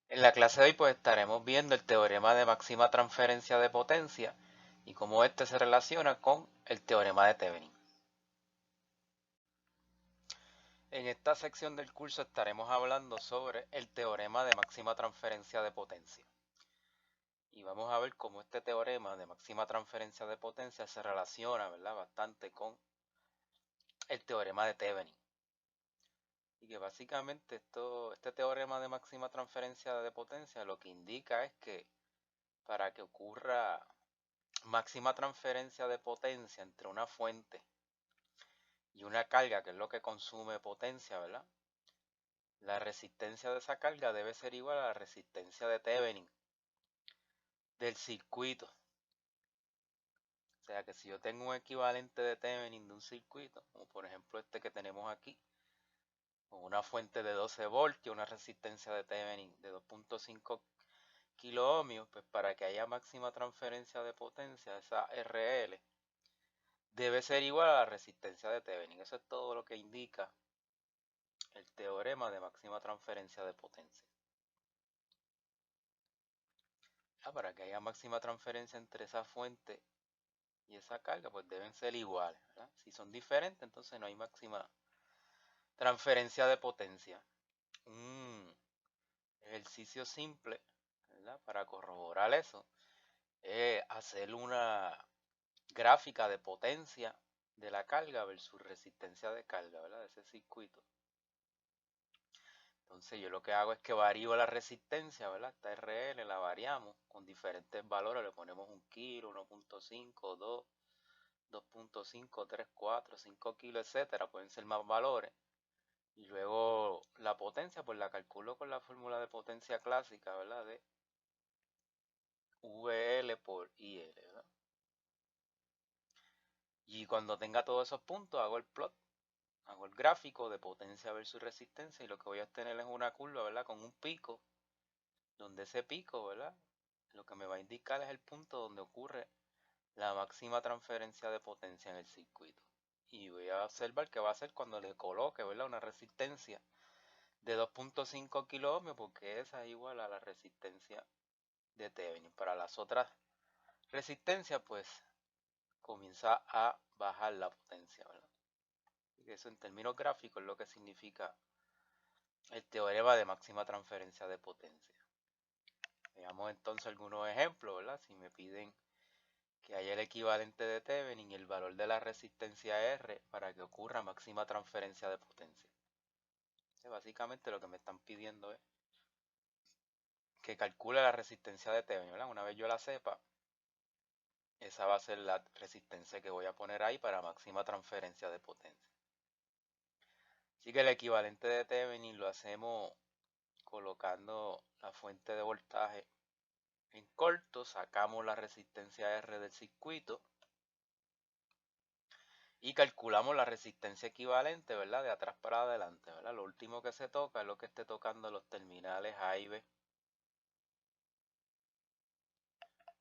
En la clase de hoy pues estaremos viendo el teorema de máxima transferencia de potencia y cómo este se relaciona con el teorema de Thevenin. En esta sección del curso estaremos hablando sobre el teorema de máxima transferencia de potencia. Y vamos a ver cómo este teorema de máxima transferencia de potencia se relaciona, ¿verdad?, bastante con el teorema de Thevenin. Y que básicamente este teorema de máxima transferencia de potencia lo que indica es que para que ocurra máxima transferencia de potencia entre una fuente y una carga, que es lo que consume potencia, ¿verdad? La resistencia de esa carga debe ser igual a la resistencia de Thevenin del circuito. O sea que si yo tengo un equivalente de Thevenin de un circuito, como por ejemplo este que tenemos aquí, con una fuente de 12 voltios, una resistencia de Thevenin de 2.5 kilo ohmios, pues para que haya máxima transferencia de potencia, esa RL debe ser igual a la resistencia de Thevenin. Eso es todo lo que indica el teorema de máxima transferencia de potencia. Para que haya máxima transferencia entre esa fuente y esa carga, pues deben ser iguales, ¿verdad? Si son diferentes, entonces no hay máxima transferencia de potencia. Un ejercicio simple, ¿verdad?, para corroborar eso es hacer una gráfica de potencia de la carga versus resistencia de carga, ¿verdad?, de ese circuito. Entonces yo lo que hago es que varío la resistencia, ¿verdad? Esta RL la variamos con diferentes valores, le ponemos 1 kilo, 1.5, 2, 2.5, 3, 4, 5 kilos, etcétera. Pueden ser más valores. Y luego la potencia, pues la calculo con la fórmula de potencia clásica, ¿verdad? De VL por IL, ¿verdad? Y cuando tenga todos esos puntos, hago el plot, hago el gráfico de potencia versus resistencia, y lo que voy a obtener es una curva, ¿verdad?, con un pico, donde ese pico, ¿verdad?, lo que me va a indicar es el punto donde ocurre la máxima transferencia de potencia en el circuito. Y voy a observar qué va a hacer cuando le coloque, ¿verdad?, una resistencia de 2.5 kilo ohmios, porque esa es igual a la resistencia de Thevenin. Para las otras resistencias, pues comienza a bajar la potencia, ¿verdad? Y eso en términos gráficos es lo que significa el teorema de máxima transferencia de potencia. Veamos entonces algunos ejemplos, ¿verdad? Si me piden que haya el equivalente de Thevenin y el valor de la resistencia R para que ocurra máxima transferencia de potencia. Entonces, básicamente lo que me están pidiendo es que calcule la resistencia de Thevenin, ¿verdad? Una vez yo la sepa, esa va a ser la resistencia que voy a poner ahí para máxima transferencia de potencia. Así que el equivalente de Thevenin lo hacemos colocando la fuente de voltaje en corto, sacamos la resistencia R del circuito y calculamos la resistencia equivalente, ¿verdad?, de atrás para adelante, ¿verdad? Lo último que se toca es lo que esté tocando los terminales A y B.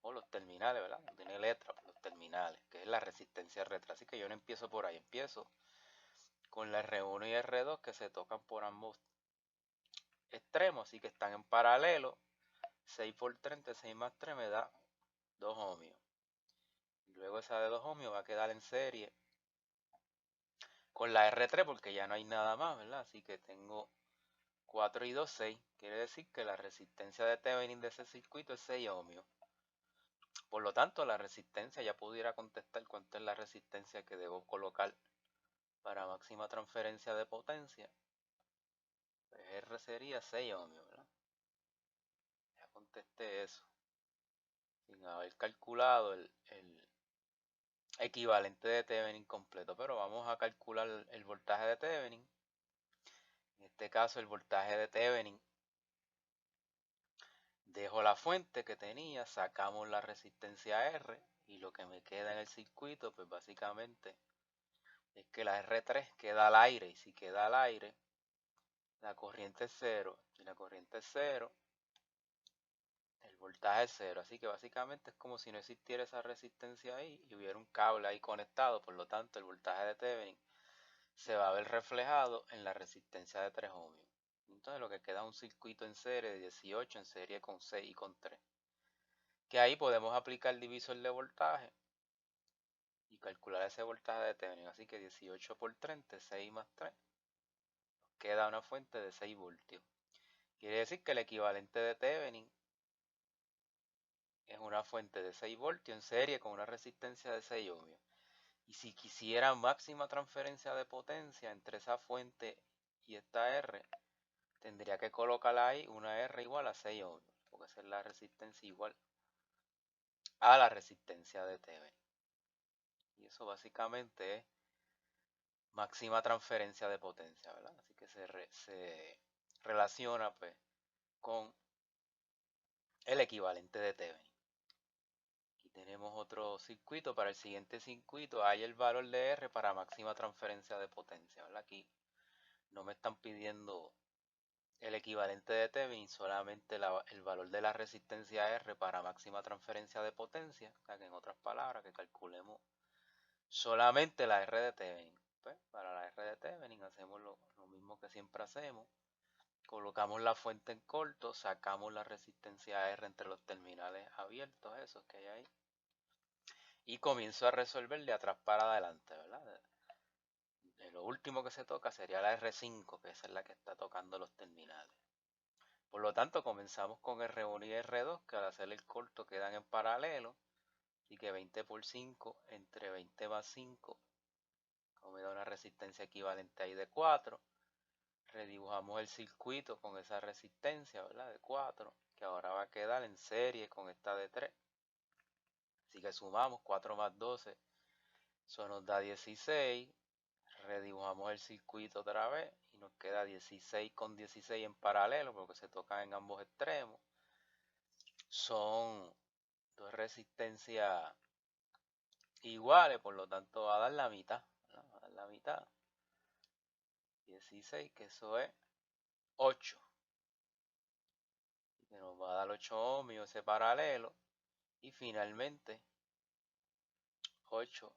O los terminales, ¿verdad? No tiene letra, los terminales, que es la resistencia R3. Así que yo no empiezo por ahí, empiezo con la R1 y R2 que se tocan por ambos extremos, así que están en paralelo. 6 por 36 más 3 me da 2 ohmios. Y luego esa de 2 ohmios va a quedar en serie con la R3 porque ya no hay nada más, ¿verdad? Así que tengo 4 y 2, 6. Quiere decir que la resistencia de Thevenin de ese circuito es 6 ohmios. Por lo tanto, la resistencia, ya pudiera contestar cuánto es la resistencia que debo colocar para máxima transferencia de potencia. Pues R sería 6 ohmios, ¿verdad? Ya contesté eso, sin haber calculado el equivalente de Thevenin completo. Pero vamos a calcular el voltaje de Thevenin. En este caso, el voltaje de Thevenin, dejo la fuente que tenía, sacamos la resistencia R y lo que me queda en el circuito, pues básicamente es que la R3 queda al aire, y si queda al aire, la corriente es cero, y la corriente es cero, el voltaje es cero. Así que básicamente es como si no existiera esa resistencia ahí y hubiera un cable ahí conectado. Por lo tanto, el voltaje de Thevenin se va a ver reflejado en la resistencia de 3 ohmios. Entonces lo que queda es un circuito en serie de 18 en serie con 6 y con 3. Que ahí podemos aplicar el divisor de voltaje y calcular ese voltaje de Thevenin. Así que 18 por 30, 6 más 3, queda una fuente de 6 voltios. Quiere decir que el equivalente de Thevenin es una fuente de 6 voltios en serie con una resistencia de 6 ohmios. Y si quisiera máxima transferencia de potencia entre esa fuente y esta R, tendría que colocar ahí una R igual a 6 ohmios, porque esa es la resistencia igual a la resistencia de Thevenin. Y eso básicamente es máxima transferencia de potencia, ¿verdad? Así que se relaciona pues con el equivalente de Thevenin. Aquí tenemos otro circuito. Para el siguiente circuito hay el valor de R para máxima transferencia de potencia, ¿verdad? Aquí no me están pidiendo el equivalente de Thevenin, solamente el valor de la resistencia R para máxima transferencia de potencia. O sea que en otras palabras, que calculemos solamente la R de Thevenin. Pues, para la R de Thevenin hacemos lo mismo que siempre hacemos. Colocamos la fuente en corto, sacamos la resistencia R entre los terminales abiertos, esos que hay ahí. Y comienzo a resolver de atrás para adelante, ¿verdad? Lo último que se toca sería la R5, que esa es la que está tocando los terminales. Por lo tanto, comenzamos con R1 y R2, que al hacer el corto quedan en paralelo. Así que 20 por 5 entre 20 más 5, como me da una resistencia equivalente ahí de 4. Redibujamos el circuito con esa resistencia, ¿verdad? De 4, que ahora va a quedar en serie con esta de 3. Así que sumamos 4 más 12, eso nos da 16. Redibujamos el circuito otra vez y nos queda 16 con 16 en paralelo porque se tocan en ambos extremos. Son dos resistencias iguales, por lo tanto va a dar la mitad, ¿verdad? Va a dar la mitad. 16, que eso es 8. Que nos va a dar 8 ohmios ese paralelo. Y finalmente 8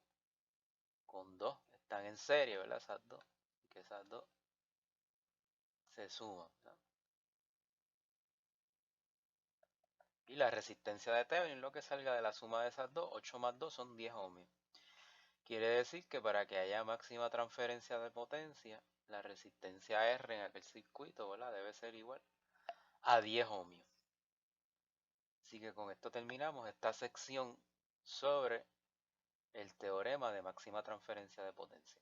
con 2 están en serie, ¿verdad? Esas dos. Y que esas dos se suman, ¿verdad? Y la resistencia de Thevenin, lo que salga de la suma de esas dos, 8 más 2 son 10 ohmios. Quiere decir que para que haya máxima transferencia de potencia, la resistencia R en aquel circuito, ¿verdad? Debe ser igual a 10 ohmios. Así que con esto terminamos esta sección sobre el teorema de máxima transferencia de potencia.